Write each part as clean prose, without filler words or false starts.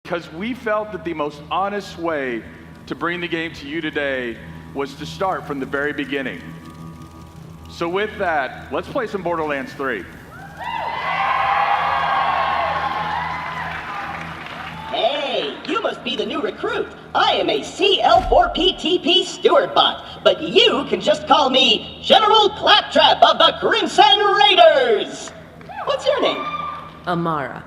because we felt that the most honest way to bring the game to you today was to start from the very beginning. So with that, let's play some Borderlands 3. Hey, you must be the new recruit. I am a CL4PTP steward bot, but you can just call me General Claptrap of the Crimson Raiders. What's your name? Amara.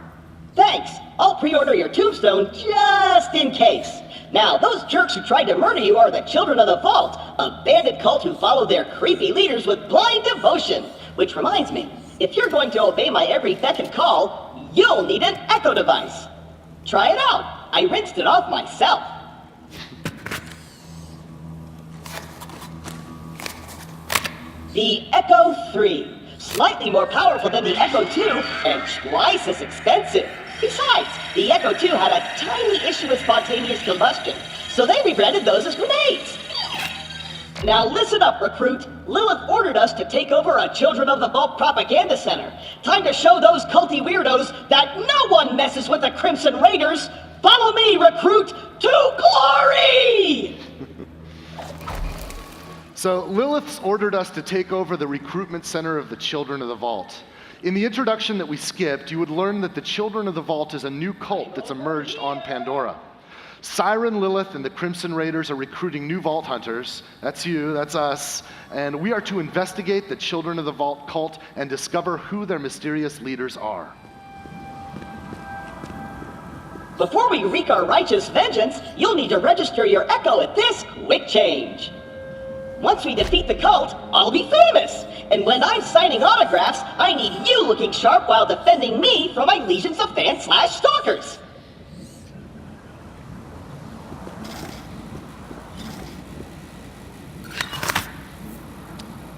Thanks. I'll pre-order your tombstone just in case. Now, those jerks who tried to murder you are the Children of the Vault, a bandit cult who follow their creepy leaders with blind devotion. Which reminds me, if you're going to obey my every beck and call, you'll need an echo device. Try it out. I rinsed it off myself. The Echo 3. Slightly more powerful than the Echo 2 and twice as expensive. Besides, the Echo 2 had a tiny issue with spontaneous combustion, so they rebranded those as grenades. Now listen up, recruit. Lilith ordered us to take over a Children of the Vault propaganda center. Time to show those culty weirdos that no one messes with the Crimson Raiders. Follow me, recruit, to glory! So Lilith's ordered us to take over the recruitment center of the Children of the Vault. In the introduction that we skipped, you would learn that the Children of the Vault is a new cult that's emerged on Pandora. Siren, Lilith, and the Crimson Raiders are recruiting new Vault Hunters. That's you, that's us. And we are to investigate the Children of the Vault cult and discover who their mysterious leaders are. Before we wreak our righteous vengeance, you'll need to register your Echo at this quick change. Once we defeat the cult, I'll be famous. And when I'm signing autographs, I need you looking sharp while defending me from my legions of fans/stalkers.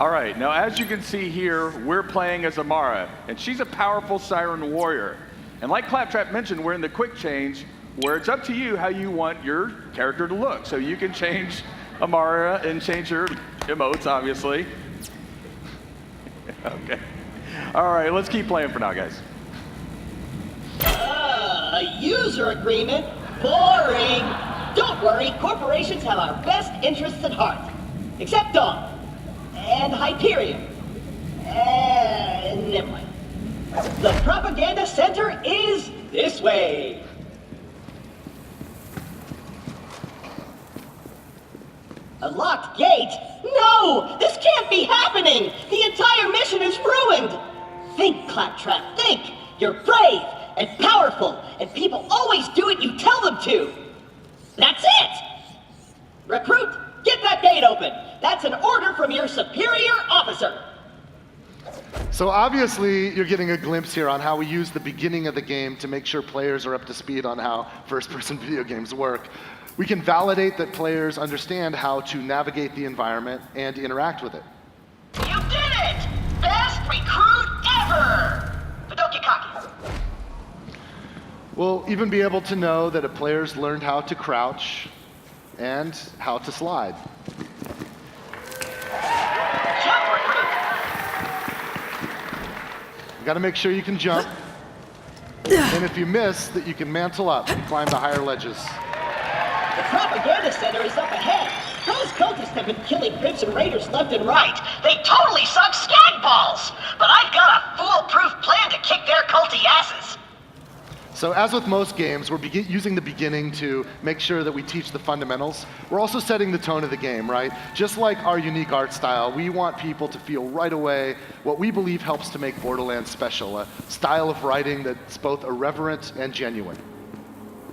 All right, now as you can see here, we're playing as Amara, and she's a powerful Siren warrior. And like Claptrap mentioned, we're in the quick change, where it's up to you how you want your character to look. So you can change Amara and change her emotes, obviously. Okay. All right, let's keep playing for now, guys. A user agreement? Boring. Don't worry, corporations have our best interests at heart. Except Dawn. And Hyperion. Never mind. The propaganda center is this way. A locked gate? No! This can't be happening! The entire mission is ruined! Think, Claptrap, think! You're brave and powerful, and people always do what you tell them to! That's it! Recruit, get that gate open! That's an order from your superior officer! So obviously, you're getting a glimpse here on how we use the beginning of the game to make sure players are up to speed on how first-person video games work. We can validate that players understand how to navigate the environment and interact with it. You did it! Best recruit ever! But don't get cocky. We'll even be able to know that players learned how to crouch and how to slide. Jump, recruit! You gotta make sure you can jump. And if you miss, that you can mantle up and climb the higher ledges. The propaganda center is up ahead. Those cultists have been killing Crimson Raiders left and right. They totally suck skag balls. But I've got a foolproof plan to kick their culty asses. So as with most games, we're using the beginning to make sure that we teach the fundamentals. We're also setting the tone of the game, right? Just like our unique art style, we want people to feel right away what we believe helps to make Borderlands special, a style of writing that's both irreverent and genuine.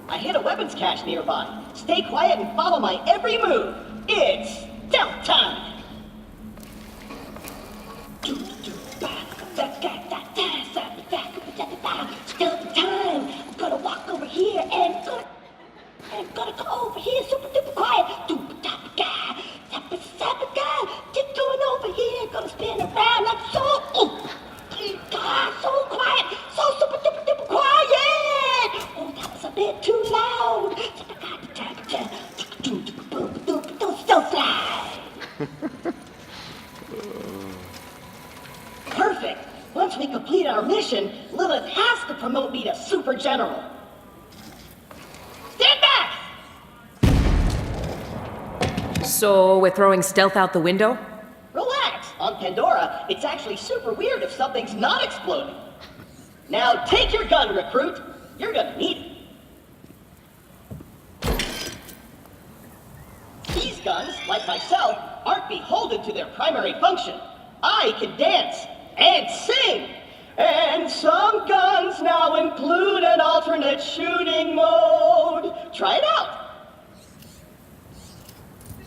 I hit a weapons cache nearby. Stay quiet and follow my every move. It's stealth time. Stealth time. I'm gonna walk over here and gonna go over here super duper quiet. Keep going over here. Gonna spin around like so. So quiet. So super duper duper quiet. Oh, that was a bit too loud. Stealth slide. Perfect. Once we complete our mission, Lilith has to promote me to Super General. So we're throwing stealth out the window? Relax. On Pandora, it's actually super weird if something's not exploding. Now take your gun, recruit. You're gonna need it. These guns, like myself, aren't beholden to their primary function. I can dance and sing. And some guns now include an alternate shooting mode. Try it out.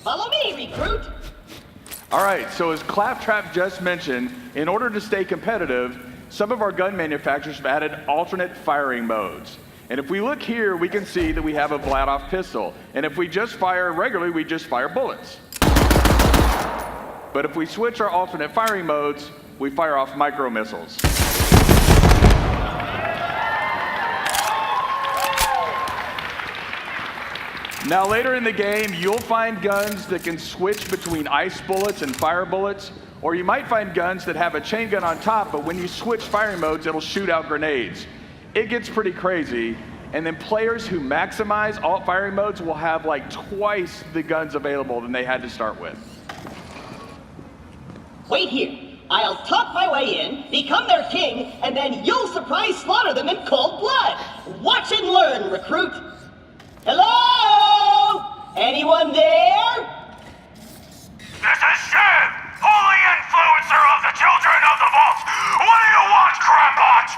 Follow me, recruit. All right, so as Claptrap just mentioned, in order to stay competitive, some of our gun manufacturers have added alternate firing modes. And if we look here, we can see that we have a Vladoff pistol. And if we just fire regularly, we just fire bullets. But if we switch our alternate firing modes, we fire off micro missiles. Now later in the game, you'll find guns that can switch between ice bullets and fire bullets, or you might find guns that have a chain gun on top, but when you switch firing modes, it'll shoot out grenades. It gets pretty crazy, and then players who maximize alt firing modes will have like twice the guns available than they had to start with. Wait here. I'll talk my way in, become their king, and then you'll surprise slaughter them in cold blood. Watch and learn, recruit. Hello? Anyone there? This is Shiv, holy influencer of the Children of the Vault. What do you want, Crampot?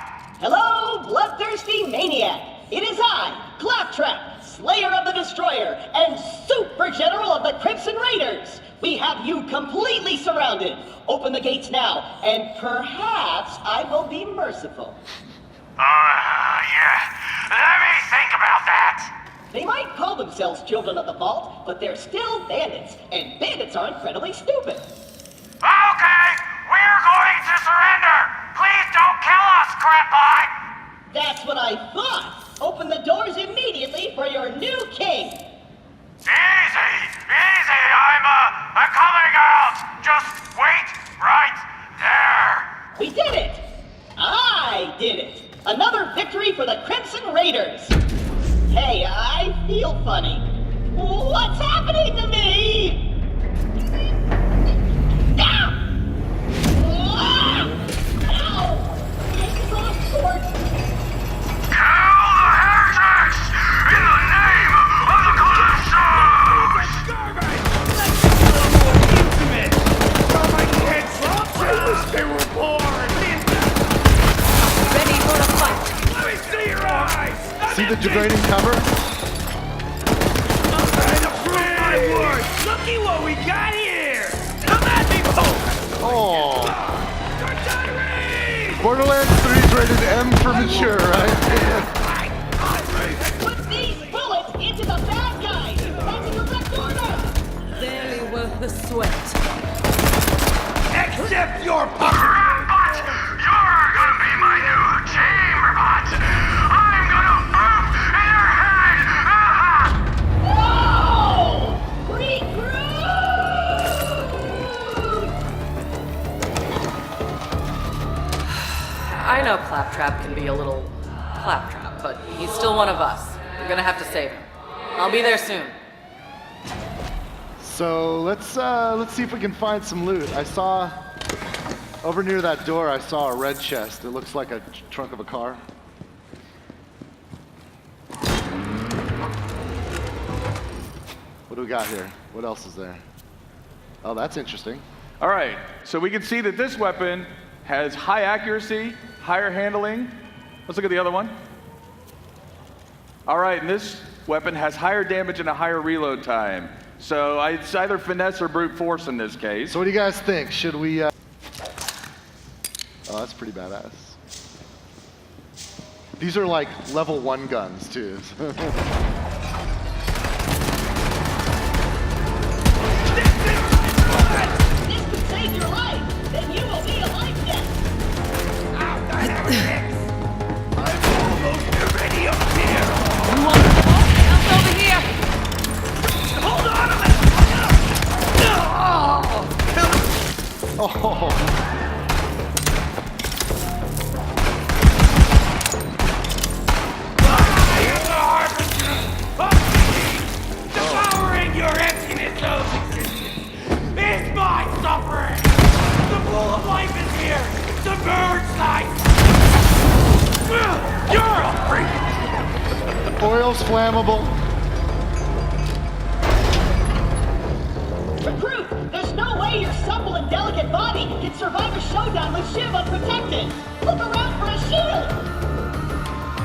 Hello, bloodthirsty maniac. It is I, Claptrap, Slayer of the Destroyer, and Super General of the Crimson Raiders. We have you completely surrounded. Open the gates now, and perhaps I will be merciful. Yeah. Let me think about that. They might call themselves Children of the Vault, but they're still bandits, and bandits are incredibly stupid. Okay, we're going to surrender. Please don't kill us, Crampot. That's what I thought. Open the doors immediately for your new king. Easy. I'm coming out. Just wait right there. We did it! I did it! Another victory for the Crimson Raiders! Hey, I feel funny. What's happening to me? Ah! Ah! Ow! It's so short. Kill the heretics in the name of the Colossus! Garbage! Let's get a little more intimate! Oh, my kids! I wish they were born! Ready for the fight! Let me see your eyes! See the degrading cover? I'm trying to prove my worth! Looky what we got here! Come at me, folks! Oh, Tyrese! Borderlands 3 is rated M for mature, right? Put these bullets into the bad guys! That's a direct order! Barely worth the sweat. Accept your puppet! Crampot, you're gonna be my new chamber bot! I'm gonna boop in your head! Whoa! Recruit! I know Claptrap can be a little claptrap, but he's still one of us. We're gonna have to save him. I'll be there soon. So let's see if we can find some loot. I saw over near that door. I saw a red chest. It looks like a trunk of a car. What do we got here? What else is there? Oh, that's interesting. All right, so we can see that this weapon has high accuracy, higher handling. Let's look at the other one. All right, and this weapon has higher damage and a higher reload time. So it's either finesse or brute force in this case. So what do you guys think? Should we? Oh, that's pretty badass. These are like level 1 guns too. This could save your life! Then you will be a life debt! I'm almost ready up here! You want the ball? Help over here! Hold on a minute! Oh. Devouring your emptiness, though! oil's flammable. Recruit, there's no way your supple and delicate body can survive a showdown with Shiv unprotected. Look around for a shield.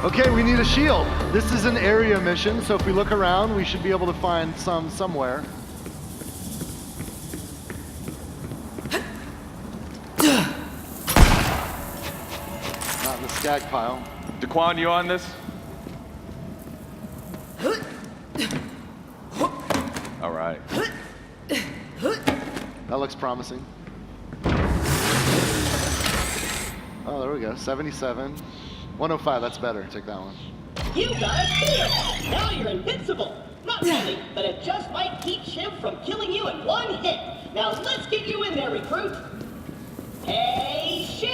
Okay, we need a shield. This is an area mission, so if we look around, we should be able to find some somewhere. Not in the skag pile. Daquan, you on this? All right. That looks promising. Oh, there we go. 77. 105, that's better. Take that one. You got a shield. Now you're invincible. Not really, but it just might keep Shiv from killing you in one hit. Now let's get you in there, recruit. Hey, Shiv!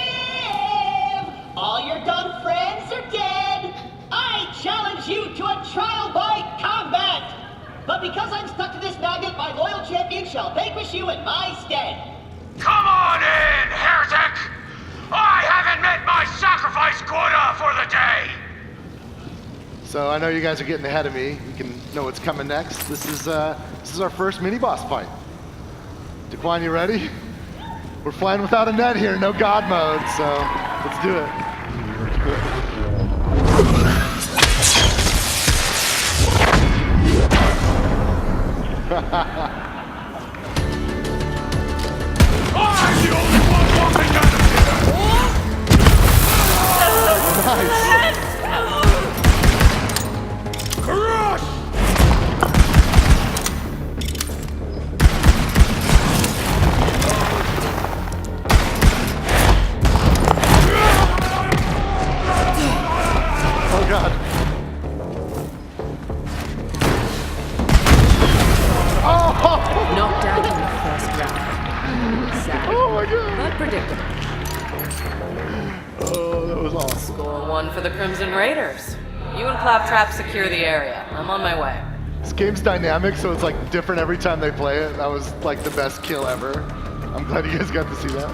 All your dumb friends are dead. I challenge you to a trial by combat. But because I'm stuck to this magnet, my loyal champion shall vanquish you in my stead. Come on in, heretic! I haven't met my sacrifice quota for the day! So I know you guys are getting ahead of me. You can know what's coming next. This is our first mini-boss fight. Daquan, you ready? We're flying without a net here, no god mode, so let's do it. I'm the only one walking out of here! Nice. Crush! Oh god. Oh! Knocked out in the first round. Sad, Oh my god. but predictable. Oh, that was awesome. Score 1 for the Crimson Raiders. You and Claptrap secure the area. I'm on my way. This game's dynamic, so it's like different every time they play it. That was like the best kill ever. I'm glad you guys got to see that.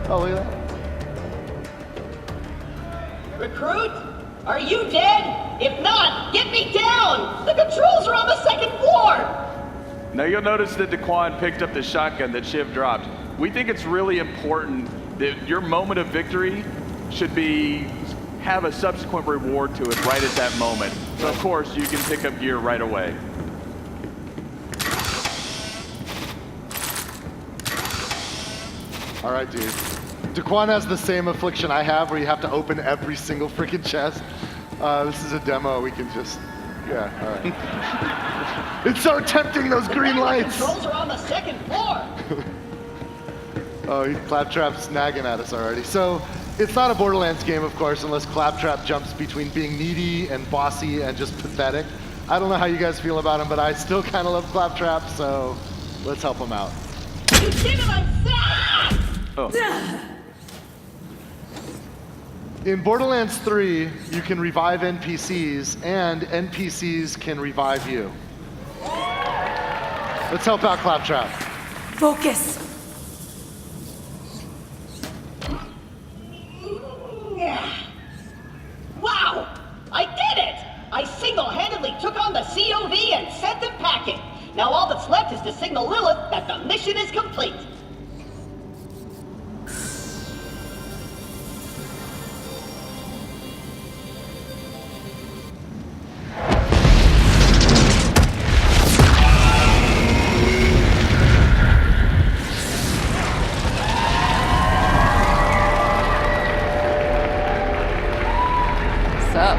Oh, look at that. Recruit, are you dead? If not, get me down. The controls are on the second floor. Now you'll notice that Daquan picked up the shotgun that Shiv dropped. We think it's really important that your moment of victory should have a subsequent reward to it right at that moment. So of course you can pick up gear right away. All right, dude. Daquan has the same affliction I have, where you have to open every single freaking chest. This is a demo. We can just, yeah. All right. It's so tempting, those green lights. Controls are on the second floor. Oh, Claptrap's nagging at us already. So it's not a Borderlands game, of course, unless Claptrap jumps between being needy and bossy and just pathetic. I don't know how you guys feel about him, but I still kind of love Claptrap, so let's help him out. You did it, I'm sad. Oh. In Borderlands 3, you can revive NPCs, and NPCs can revive you. Let's help out Claptrap. Focus! Wow, I did it! I single-handedly took on the COV and sent them packing. Now all that's left is to signal Lilith that the mission is complete. What's up?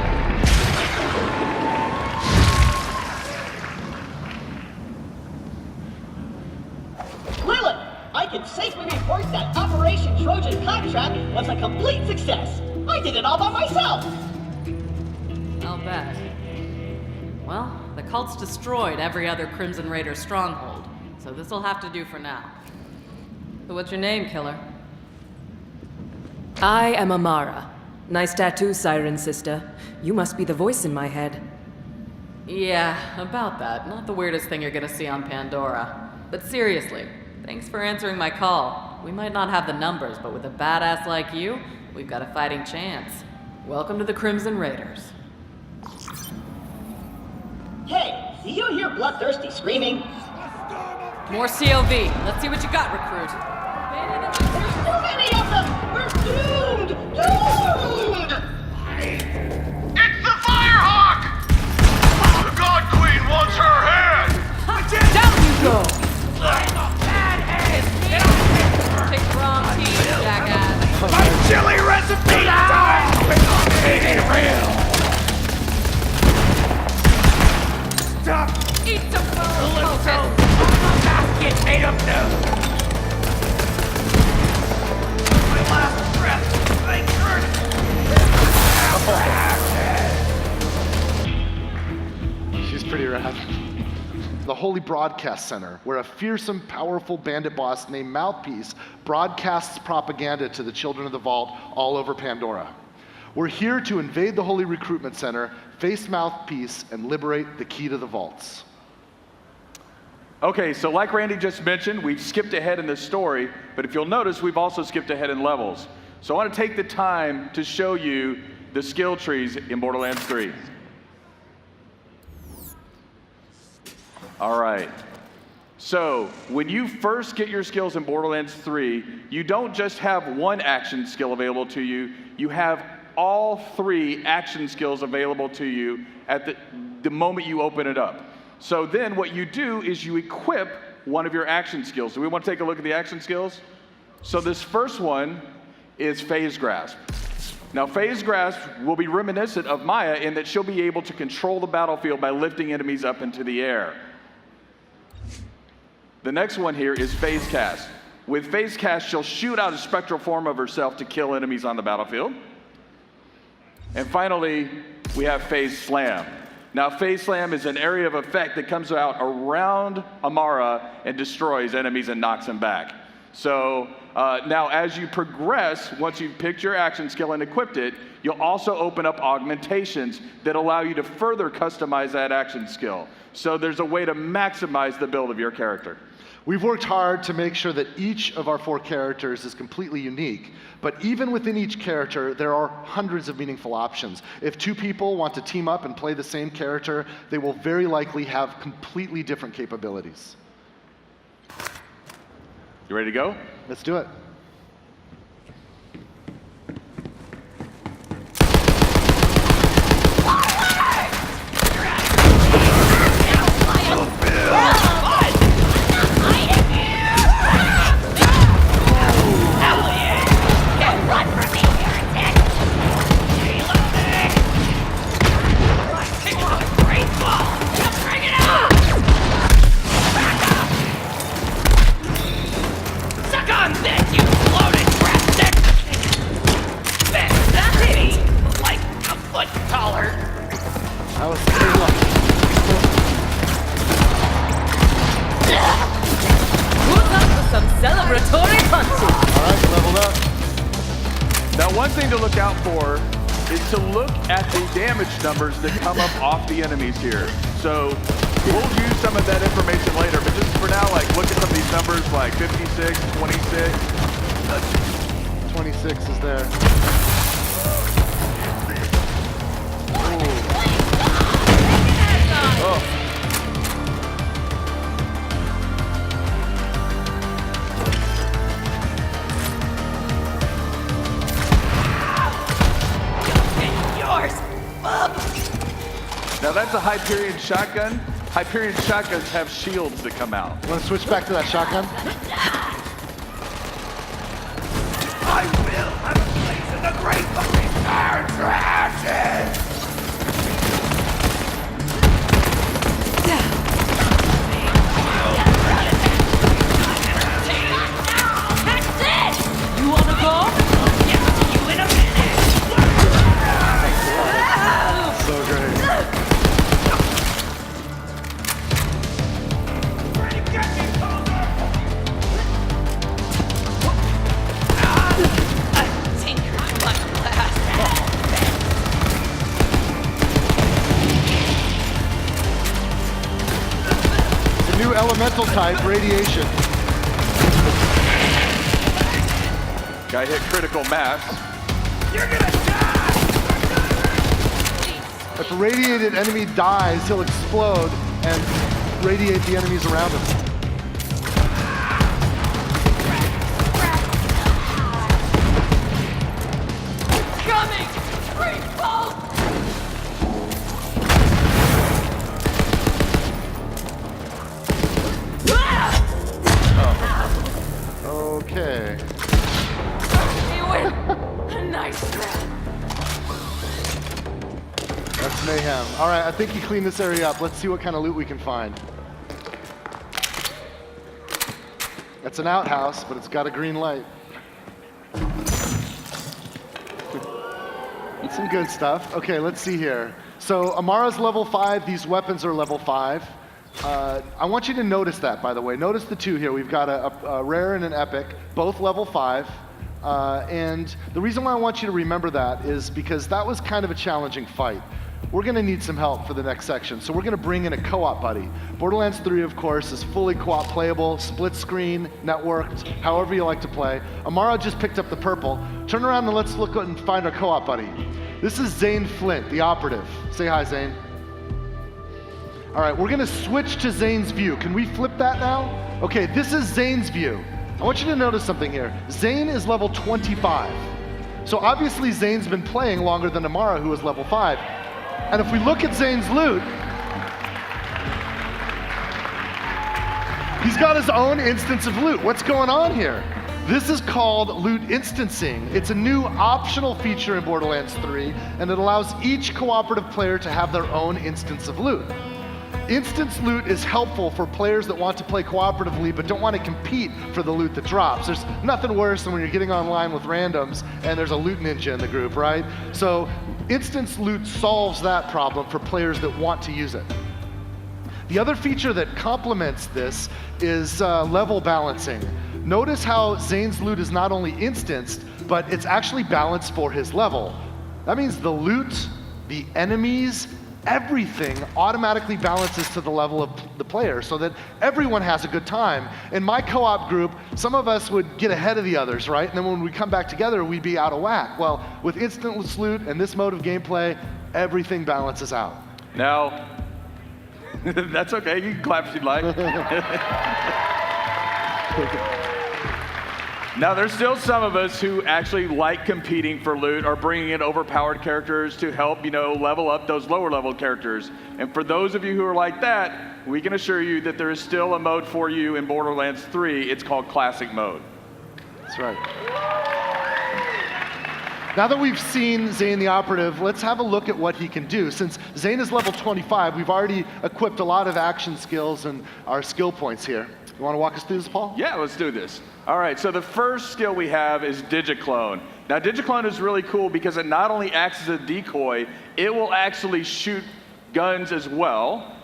Lilith, I can safely report that Operation Trojan Claptrap was a complete success. I did it all by myself. I'll bet. Well, the cult's destroyed every other Crimson Raider stronghold, so this'll have to do for now. So what's your name, killer? I am Amara. Nice tattoo, Siren Sister. You must be the voice in my head. Yeah, about that. Not the weirdest thing you're gonna see on Pandora. But seriously, thanks for answering my call. We might not have the numbers, but with a badass like you, we've got a fighting chance. Welcome to the Crimson Raiders. Do you hear bloodthirsty screaming? More COV. Let's see what you got, recruit. There's too many of them! We're doomed! Doomed! It's the Firehawk! The God Queen wants her head! Down you go! Take the wrong team, jackass. My chili recipe time! Ain't it real? Stop! Eat some food, Let's go! focus. My basket made of noodles! My last breath, I curse! She's pretty rad. The Holy Broadcast Center, where a fearsome, powerful bandit boss named Mouthpiece broadcasts propaganda to the children of the Vault all over Pandora. We're here to invade the Holy Recruitment Center, face Mouthpiece, and liberate the key to the vaults. Okay, so like Randy just mentioned, we've skipped ahead in this story, but if you'll notice, we've also skipped ahead in levels. So I want to take the time to show you the skill trees in Borderlands 3. All right. So when you first get your skills in Borderlands 3, you don't just have one action skill available to you, you have all 3 action skills available to you at the moment you open it up. So then what you do is you equip one of your action skills. Do we want to take a look at the action skills? So this first one is Phase Grasp. Now, Phase Grasp will be reminiscent of Maya in that she'll be able to control the battlefield by lifting enemies up into the air. The next one here is Phase Cast. With Phase Cast, she'll shoot out a spectral form of herself to kill enemies on the battlefield. And finally, we have Phase Slam. Now, Phase Slam is an area of effect that comes out around Amara and destroys enemies and knocks them back. So now as you progress, once you've picked your action skill and equipped it, you'll also open up augmentations that allow you to further customize that action skill. So there's a way to maximize the build of your character. We've worked hard to make sure that each of our 4 characters is completely unique, but even within each character, there are hundreds of meaningful options. If 2 people want to team up and play the same character, they will very likely have completely different capabilities. You ready to go? Let's do it. That was pretty lucky. Who's up for some celebratory punches? All right, leveled up. Now, one thing to look out for is to look at the damage numbers that come up off the enemies here. So we'll use some of that information later, but just for now, like, look at some of these numbers like 56, 26. 26 is there. Oh. Now that's a Hyperion shotgun. Hyperion shotguns have shields that come out. Want to switch back to that shotgun? I will have a place in the great fucking fire ashes! You wanna go? You in a minute! So great. Ready, get me, Calder! The new elemental type, radiation. Guy hit critical mass. You're gonna die! If a radiated enemy dies, he'll explode and radiate the enemies around him. Coming! Great bolt! Okay. You win! Nice. That's mayhem. All right, I think you cleaned this area up. Let's see what kind of loot we can find. It's an outhouse, but it's got a green light. Some good stuff. Okay, let's see here. So Amara's level 5, these weapons are level 5. I want you to notice that, by the way. Notice the two here. We've got a rare and an epic, both level 5. And the reason why I want you to remember that is because that was kind of a challenging fight. We're going to need some help for the next section, so we're going to bring in a co-op buddy. Borderlands 3, of course, is fully co-op playable, split screen, networked, however you like to play. Amara just picked up the purple. Turn around and let's look and find our co-op buddy. This is Zane Flint, the operative. Say hi, Zane. All right, we're going to switch to Zane's view. Can we flip that now? Okay, this is Zane's view. I want you to notice something here. Zane is level 25. So obviously Zane's been playing longer than Amara, who is level 5. And if we look at Zane's loot, he's got his own instance of loot. What's going on here? This is called loot instancing. It's a new optional feature in Borderlands 3, and it allows each cooperative player to have their own instance of loot. Instance loot is helpful for players that want to play cooperatively but don't want to compete for the loot that drops. There's nothing worse than when you're getting online with randoms and there's a loot ninja in the group, right? So instance loot solves that problem for players that want to use it. The other feature that complements this is level balancing. Notice how Zane's loot is not only instanced, but it's actually balanced for his level. That means the loot, the enemies, everything automatically balances to the level of the player so that everyone has a good time. In my co-op group, some of us would get ahead of the others, right? And then when we come back together, we'd be out of whack. Well, with instant loot and this mode of gameplay, everything balances out. Now, that's okay. You can clap if you'd like. Now, there's still some of us who actually like competing for loot or bringing in overpowered characters to help, level up those lower level characters. And for those of you who are like that, we can assure you that there is still a mode for you in Borderlands 3. It's called Classic Mode. That's right. Now that we've seen Zane the Operative, let's have a look at what he can do. Since Zane is level 25, we've already equipped a lot of action skills and our skill points here. You want to walk us through this, Paul? Yeah, let's do this. All right, so the first skill we have is Digiclone. Now, Digiclone is really cool because it not only acts as a decoy, it will actually shoot guns as well.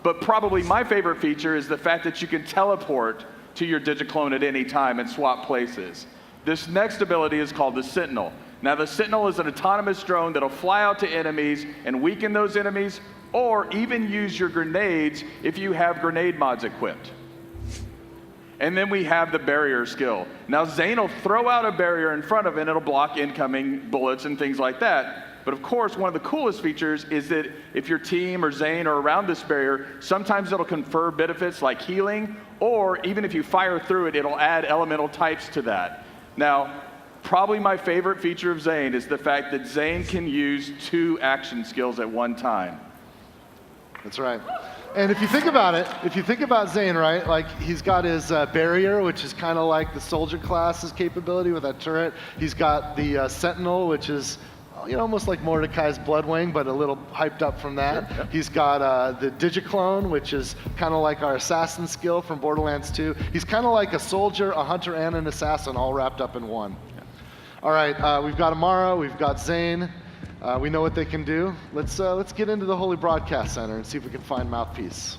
But probably my favorite feature is the fact that you can teleport to your Digiclone at any time and swap places. This next ability is called the Sentinel. Now, the Sentinel is an autonomous drone that'll fly out to enemies and weaken those enemies, or even use your grenades if you have grenade mods equipped. And then we have the barrier skill. Now, Zane will throw out a barrier in front of it, and it'll block incoming bullets and things like that. But of course, one of the coolest features is that if your team or Zane are around this barrier, sometimes it'll confer benefits like healing, or even if you fire through it, it'll add elemental types to that. Now, probably my favorite feature of Zane is the fact that Zane can use 2 action skills at one time. That's right. And if you think about it, if you think about Zane, right, like he's got his barrier, which is kind of like the soldier class's capability with that turret. He's got the Sentinel, which is almost like Mordecai's Bloodwing, but a little hyped up from that. Sure, yeah. He's got the Digiclone, which is kind of like our assassin skill from Borderlands 2. He's kind of like a soldier, a hunter, and an assassin all wrapped up in one. Yeah. All right, we've got Amara, we've got Zane. We know what they can do. Let's get into the Holy Broadcast Center and see if we can find Mouthpiece.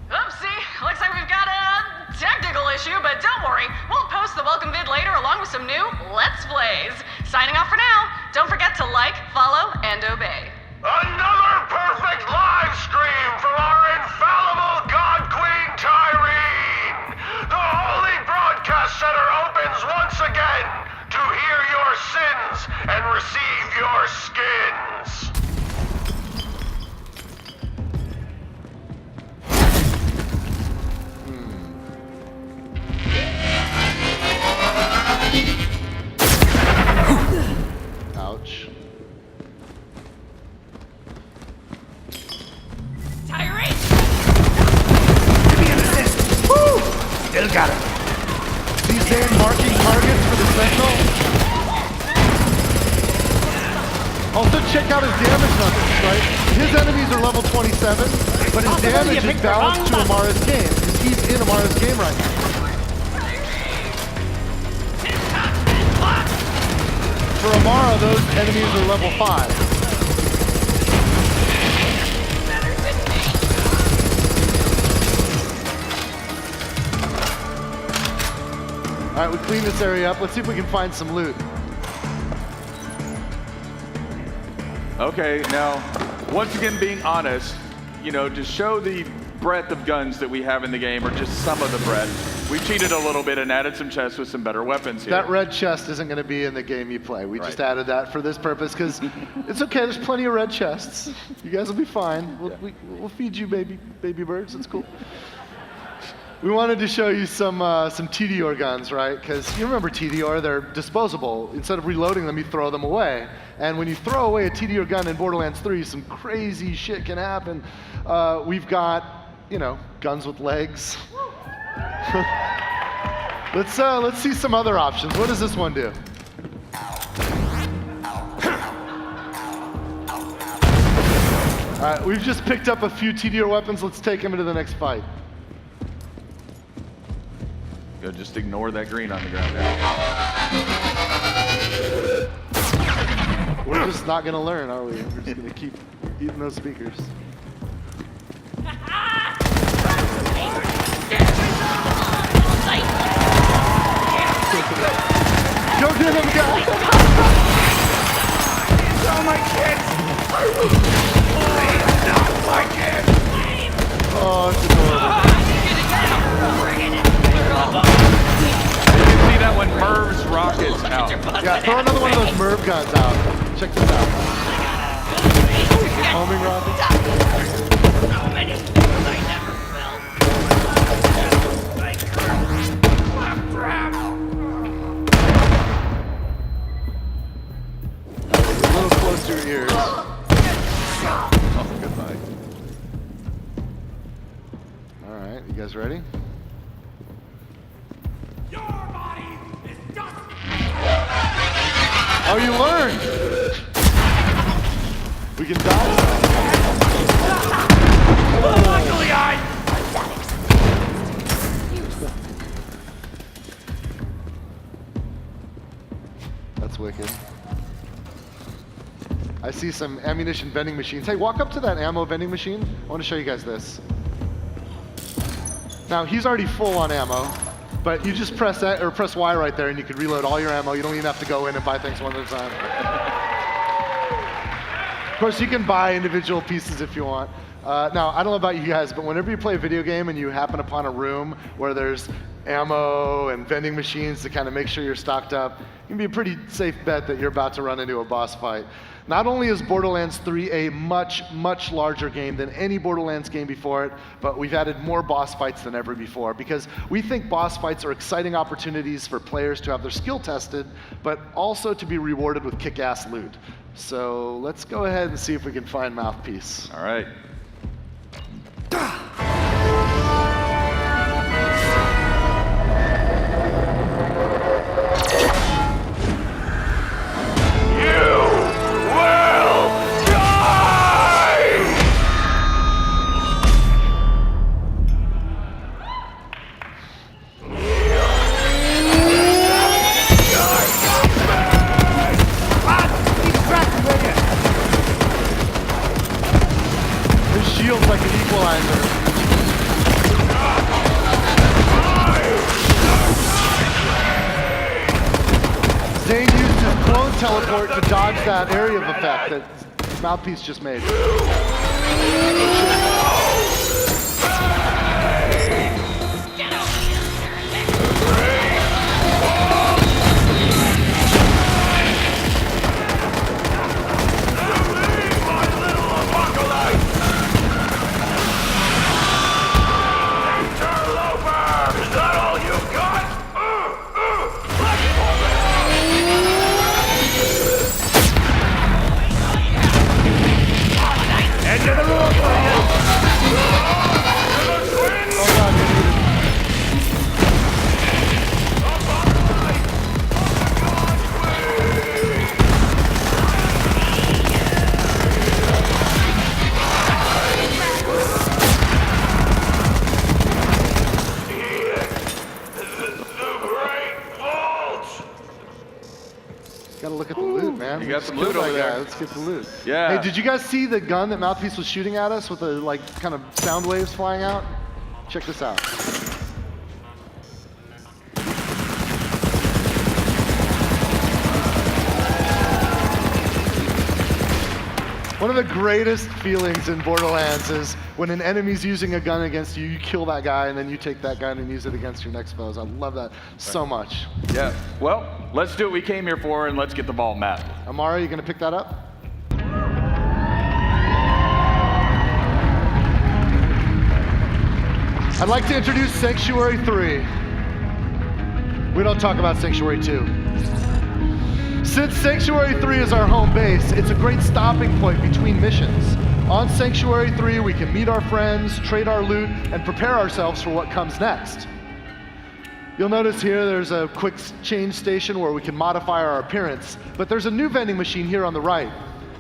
Oopsie, looks like we've got a technical issue, but don't worry. We'll post the welcome vid later along with some new Let's Plays. Signing off for now. Don't forget to like, follow, and obey. Another perfect live stream from our infallible God Queen Tyreen! The Holy Broadcast Center opens once again to hear your sins and receive your skins. Got it. See Zane marking targets for the Sentinel? Also check out his damage numbers, right? His enemies are level 27, but his damage is balanced to Amara's game, because he's in Amara's game right now. For Amara, those enemies are level 5. All right, we clean this area up. Let's see if we can find some loot. Okay, now, once again, being honest, you know, to show the breadth of guns that we have in the game, or just some of the breadth, we cheated a little bit and added some chests with some better weapons here. That red chest isn't going to be in the game you play. We just added that for this purpose because it's okay. There's plenty of red chests. You guys will be fine. We'll feed you baby birds. It's cool. We wanted to show you some TDR guns, right? Because you remember TDR, they're disposable. Instead of reloading them, you throw them away. And when you throw away a TDR gun in Borderlands 3, some crazy shit can happen. We've got, you know, guns with legs. Let's see some other options. What does this one do? All right, we've just picked up a few TDR weapons. Let's take them into the next fight. Go, just ignore that green on the ground there. We're just not gonna learn, are we? We're just gonna keep eating those speakers. Go get him, guys! Oh, my kids! Please, not my kids! Oh, it's adorable. You can see that when Merv's rockets out. Yeah, throw another one of those Merv guns out. Check this out. Homing rockets. So many things I never felt. Like claptrap. A little close to your ears. Oh, goodbye. All right, you guys ready? Your body is dust. Oh, you learned! We can dodge that. Luckily, That's wicked. I see some ammunition vending machines. Hey, walk up to that ammo vending machine. I want to show you guys this. Now, he's already full on ammo, but you just press that, or press Y right there and you can reload all your ammo. You don't even have to go in and buy things one at a time. Of course, you can buy individual pieces if you want. Now, I don't know about you guys, but whenever you play a video game and you happen upon a room where there's ammo and vending machines to kind of make sure you're stocked up, it can be a pretty safe bet that you're about to run into a boss fight. Not only is Borderlands 3 a much, much larger game than any Borderlands game before it, but we've added more boss fights than ever before because we think boss fights are exciting opportunities for players to have their skill tested, but also to be rewarded with kick-ass loot. So let's go ahead and see if we can find Mouthpiece. All right. His shield's like an equalizer. Zane used his clone teleport to dodge that area of effect that Mouthpiece just made. some Kill loot that over guy. there. Let's get the loot. Yeah. Hey, did you guys see the gun that Mouthpiece was shooting at us with the like kind of sound waves flying out? Check this out. One of the greatest feelings in Borderlands is when an enemy's using a gun against you, you kill that guy, and then you take that gun and use it against your next foes. I love that so much. Yeah. Well, let's do what we came here for, and let's get the vault map. Amara, you gonna pick that up? I'd like to introduce Sanctuary 3. We don't talk about Sanctuary 2. Since Sanctuary 3 is our home base, it's a great stopping point between missions. On Sanctuary 3, we can meet our friends, trade our loot, and prepare ourselves for what comes next. You'll notice here there's a quick change station where we can modify our appearance, but there's a new vending machine here on the right.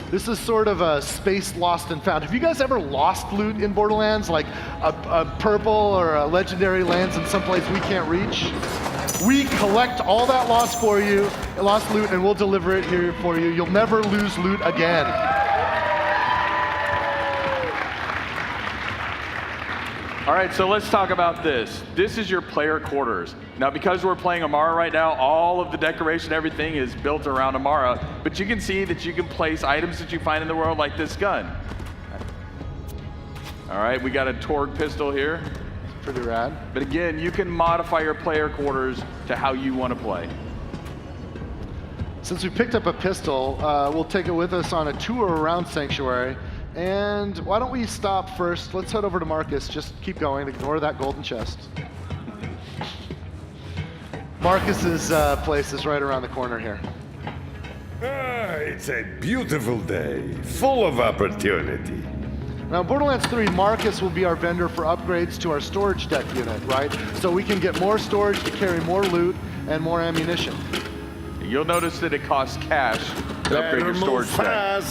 This is sort of a space lost and found. Have you guys ever lost loot in Borderlands? Like a purple or a legendary lands in some place we can't reach? We collect all that lost loot, and we'll deliver it here for you. You'll never lose loot again. All right, so let's talk about this. This is your player quarters. Now, because we're playing Amara right now, all of the decoration, everything is built around Amara, but you can see that you can place items that you find in the world like this gun. All right, we got a Torg pistol here. Pretty rad. But again, you can modify your player quarters to how you want to play. Since we picked up a pistol, we'll take it with us on a tour around Sanctuary. And why don't we stop first? Let's head over to Marcus. Just keep going. Ignore that golden chest. Marcus's place is right around the corner here. It's a beautiful day, full of opportunity. Now, in Borderlands 3, Marcus will be our vendor for upgrades to our storage deck unit, right? So we can get more storage to carry more loot and more ammunition. You'll notice that it costs cash to upgrade your storage deck.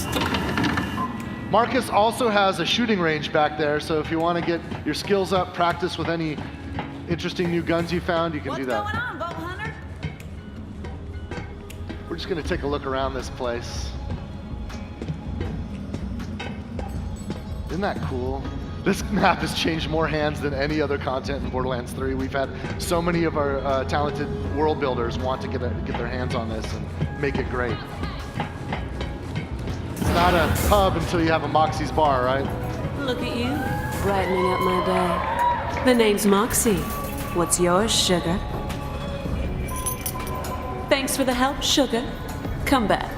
Marcus also has a shooting range back there, so if you want to get your skills up, practice with any interesting new guns you found, you can do that. What's going on, Bow Hunter? We're just going to take a look around this place. Isn't that cool? This map has changed more hands than any other content in Borderlands 3. We've had so many of our talented world builders want to get their hands on this and make it great. It's not a hub until you have a Moxie's bar, right? Look at you, brightening up my day. The name's Moxie. What's yours, sugar? Thanks for the help, sugar. Come back.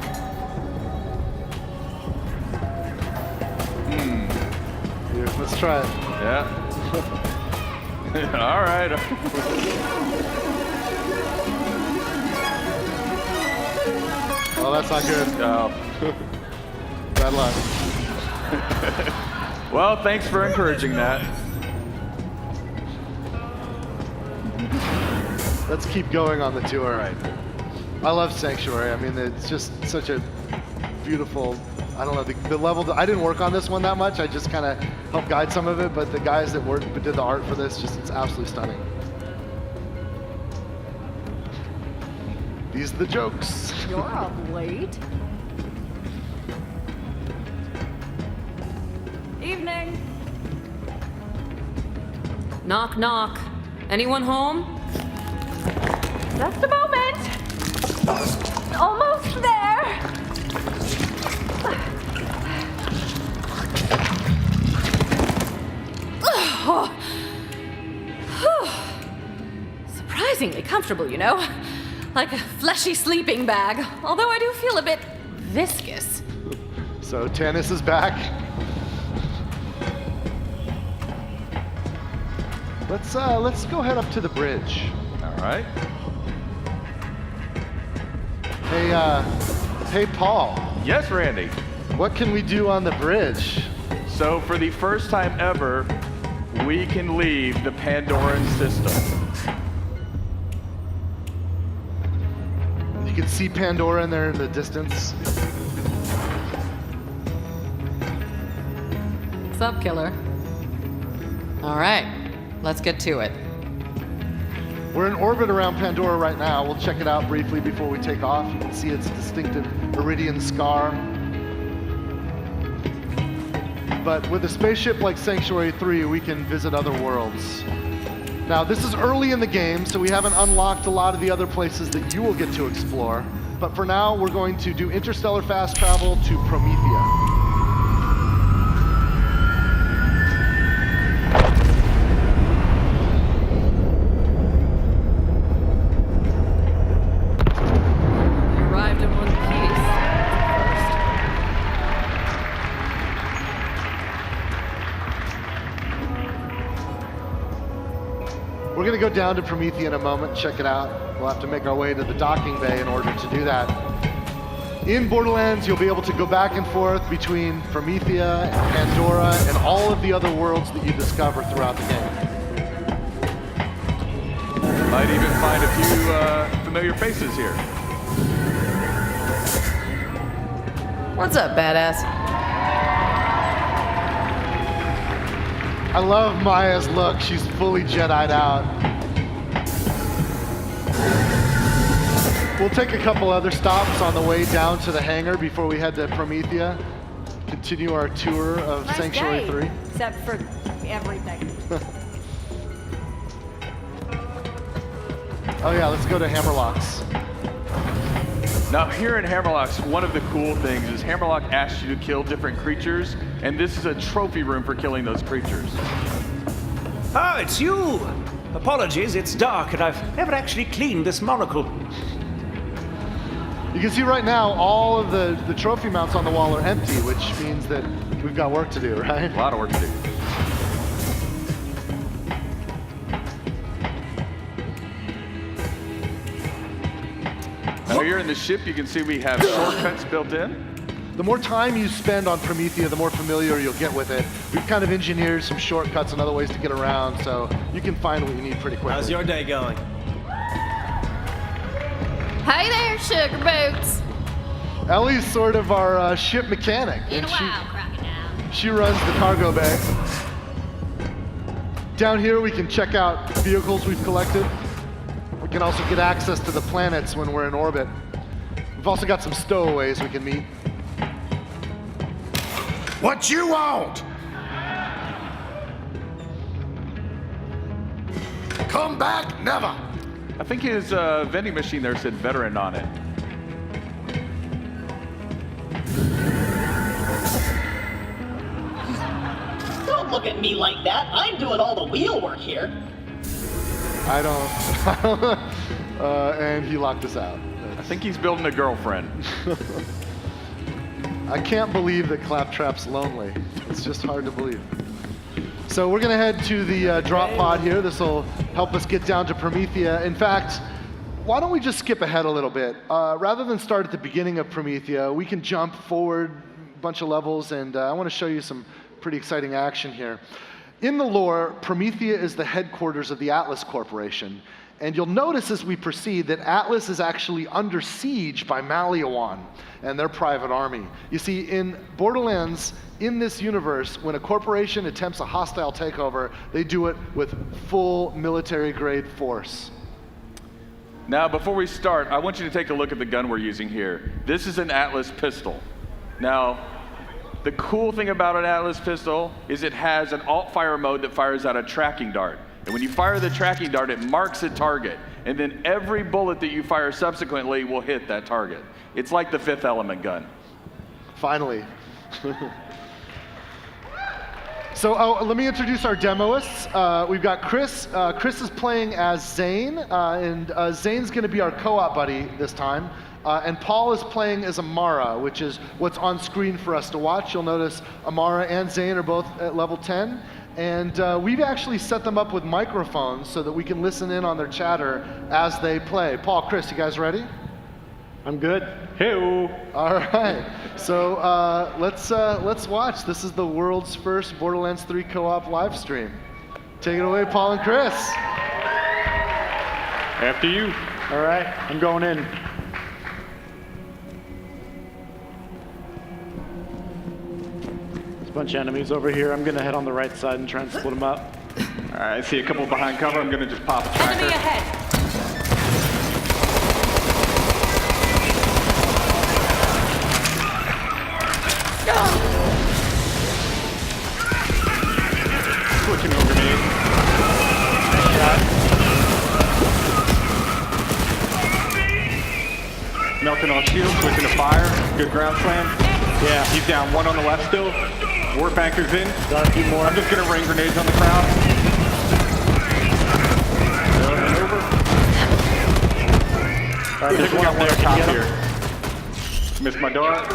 Here, let's try it. Yeah. All right. Oh, that's not good. Oh. Bad luck. Well, thanks for encouraging that. Let's keep going on the tour. All right. I love Sanctuary. I mean, it's just such a beautiful, I don't know, the level, I didn't work on this one that much. I just kind of helped guide some of it, but the guys that did the art for this, it's absolutely stunning. These are the jokes. You're up late. Evening. Knock, knock. Anyone home? Just a moment. Almost there. Surprisingly comfortable, you know? Like a fleshy sleeping bag, although I do feel a bit viscous. So Tannis is back. Let's go head up to the bridge. All right. Hey Paul, Yes, Randy. what can we do on the bridge? So for the first time ever, we can leave the Pandoran system. You can see Pandora in there in the distance. What's up, killer? All right, let's get to it. We're in orbit around Pandora right now. We'll check it out briefly before we take off. You can see its distinctive iridian scar. But with a spaceship like Sanctuary 3, we can visit other worlds. Now, this is early in the game, so we haven't unlocked a lot of the other places that you will get to explore. But for now, we're going to do interstellar fast travel to Promethea. We're going to go down to Promethea in a moment and check it out. We'll have to make our way to the docking bay in order to do that. In Borderlands, you'll be able to go back and forth between Promethea and Pandora and all of the other worlds that you discover throughout the game. Might even find a few familiar faces here. What's up, badass? I love Maya's look. She's fully Jedi'd out. We'll take a couple other stops on the way down to the hangar before we head to Promethea. Continue our tour of Sanctuary 3. Except for everything. Oh yeah, let's go to Hammerlocks. Now here in Hammerlocks, one of the cool things is Hammerlock asks you to kill different creatures, and this is a trophy room for killing those creatures. Oh, it's you! Apologies, it's dark and I've never actually cleaned this monocle. You can see right now all of the trophy mounts on the wall are empty, which means that we've got work to do, right? A lot of work to do. Now here in the ship, you can see we have shortcuts built in. The more time you spend on Promethea, the more familiar you'll get with it. We've kind of engineered some shortcuts and other ways to get around, so you can find what you need pretty quickly. How's your day going? Hey there, sugar boots. Ellie's sort of our ship mechanic. In a and while, crocodile. she runs the cargo bay. Down here, we can check out vehicles we've collected. We can also get access to the planets when we're in orbit. We've also got some stowaways we can meet. What you want? Come back, never. I think his vending machine there said veteran on it. Don't look at me like that. I'm doing all the wheel work here. I don't. And he locked us out. I think he's building a girlfriend. I can't believe that Claptrap's lonely. It's just hard to believe. So we're gonna head to the drop pod here. This will help us get down to Promethea. In fact, why don't we just skip ahead a little bit? Rather than start at the beginning of Promethea, we can jump forward a bunch of levels, and I wanna show you some pretty exciting action here. In the lore, Promethea is the headquarters of the Atlas Corporation. And you'll notice as we proceed that Atlas is actually under siege by Maliawan and their private army. You see, in Borderlands, in this universe, when a corporation attempts a hostile takeover, they do it with full military-grade force. Now, before we start, I want you to take a look at the gun we're using here. This is an Atlas pistol. Now, the cool thing about an Atlas pistol is it has an alt-fire mode that fires out a tracking dart. And when you fire the tracking dart, it marks a target. And then every bullet that you fire subsequently will hit that target. It's like the Fifth Element gun. Finally. So let me introduce our demoists. We've got Chris. Chris is playing as Zane, and Zane's going to be our co-op buddy this time. And Paul is playing as Amara, which is what's on screen for us to watch. You'll notice Amara and Zane are both at level 10. And we've actually set them up with microphones so that we can listen in on their chatter as they play. Paul, Chris, you guys ready? I'm good. Hey-o. All right. So let's watch. This is the world's first Borderlands 3 co-op live stream. Take it away, Paul and Chris. After you. All right, I'm going in. There's a bunch of enemies over here. I'm gonna head on the right side and try and split them up. All right, I see a couple behind cover. I'm gonna just pop a tracker. Enemy ahead. Switching over grenade. Nice shot. Melting on shield, switching to fire. Good ground slam. Yeah. He's down. One on the left still. Warp anchor's in. Got a few more. I'm just gonna rain grenades on the crowd. Over. All right, There's one up on there. top Can you get here. him? Missed my dart.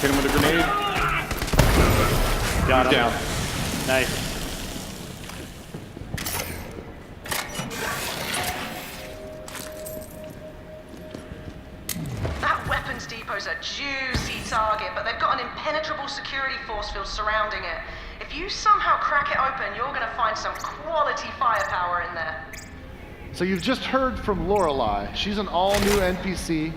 Hit him with a grenade. Got He's him. down. Nice. That weapons depot's a juicy target, but they've got an impenetrable security force field surrounding it. If you somehow crack it open, you're gonna find some quality firepower in there. So you've just heard from Lorelei. She's an all-new NPC.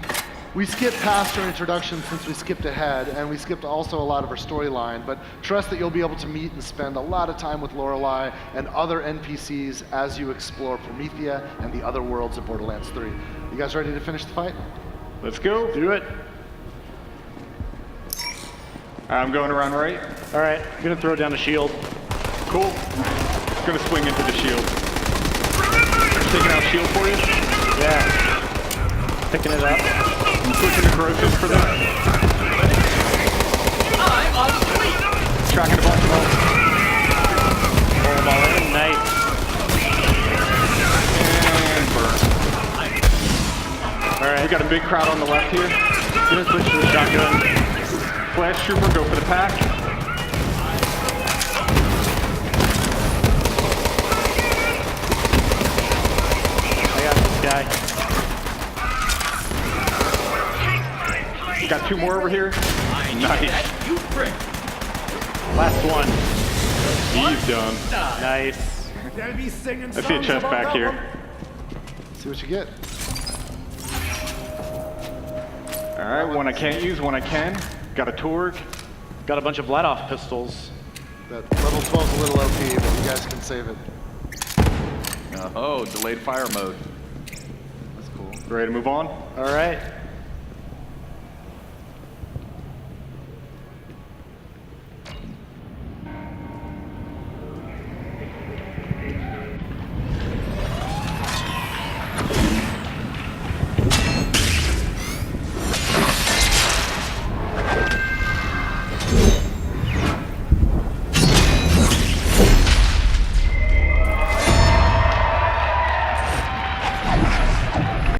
We skipped past her introduction since we skipped ahead, and we skipped also a lot of her storyline, but trust that you'll be able to meet and spend a lot of time with Lorelei and other NPCs as you explore Promethea and the other worlds of Borderlands 3. You guys ready to finish the fight? Let's go. Do it. I'm going around right. All right, I'm gonna throw down a shield. Cool. Gonna swing into the shield. Taking out shield for you. Yeah. Picking it up. Switching to corrosive for them. Tracking a bunch of them. Pull them all in. Nice. And burn. All right. We got a big crowd on the left here. Gonna switch to the shotgun. Flash trooper, go for the pack. I got this guy. Got two more over here. Nice. Last one. He's done. Nice. Gonna be singing I see a songs chest about back that here. one. See what you get. All right, one I can't use, one I can. Got a Torg. Got a bunch of let-off pistols. That level 12's a little OP, but you guys can save it. Oh, delayed fire mode. That's cool. Ready to move on? All right.